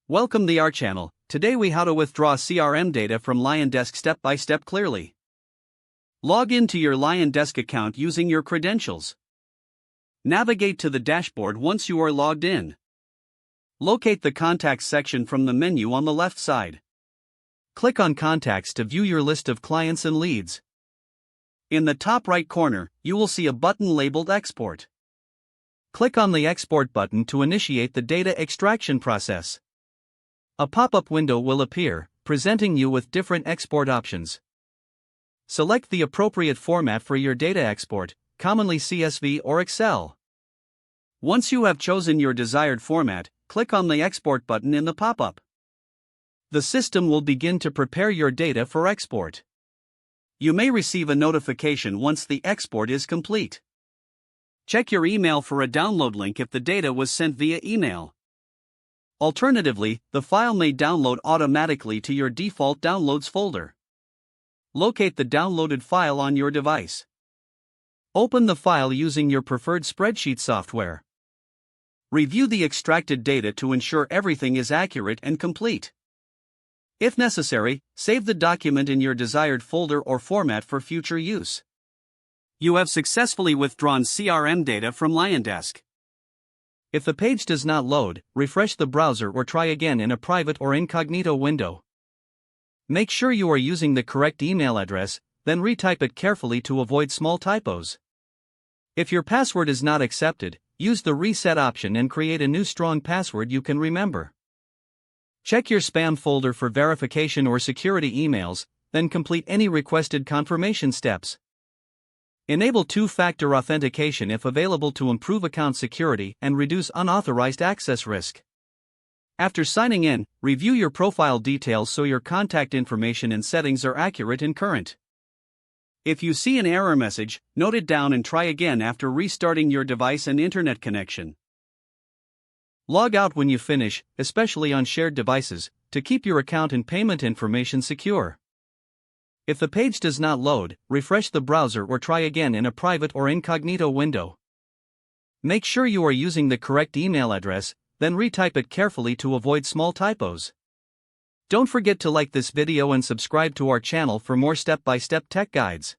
Welcome to our channel. Today we how to withdraw CRM data from LionDesk step by step clearly. Log into your LionDesk account using your credentials. Navigate to the dashboard once you are logged in. Locate the Contacts section from the menu on the left side. Click on Contacts to view your list of clients and leads. In the top right corner, you will see a button labeled Export. Click on the Export button to initiate the data extraction process. A pop-up window will appear, presenting you with different export options. Select the appropriate format for your data export, commonly CSV or Excel. Once you have chosen your desired format, click on the Export button in the pop-up. The system will begin to prepare your data for export. You may receive a notification once the export is complete. Check your email for a download link if the data was sent via email. Alternatively, the file may download automatically to your default downloads folder. Locate the downloaded file on your device. Open the file using your preferred spreadsheet software. Review the extracted data to ensure everything is accurate and complete. If necessary, save the document in your desired folder or format for future use. You have successfully withdrawn CRM data from LionDesk. If the page does not load, refresh the browser or try again in a private or incognito window. Make sure you are using the correct email address, then retype it carefully to avoid small typos. If your password is not accepted, use the reset option and create a new strong password you can remember. Check your spam folder for verification or security emails, then complete any requested confirmation steps. Enable two-factor authentication if available to improve account security and reduce unauthorized access risk. After signing in, review your profile details so your contact information and settings are accurate and current. If you see an error message, note it down and try again after restarting your device and internet connection. Log out when you finish, especially on shared devices, to keep your account and payment information secure. If the page does not load, refresh the browser or try again in a private or incognito window. Make sure you are using the correct email address, then retype it carefully to avoid small typos. Don't forget to like this video and subscribe to our channel for more step-by-step tech guides.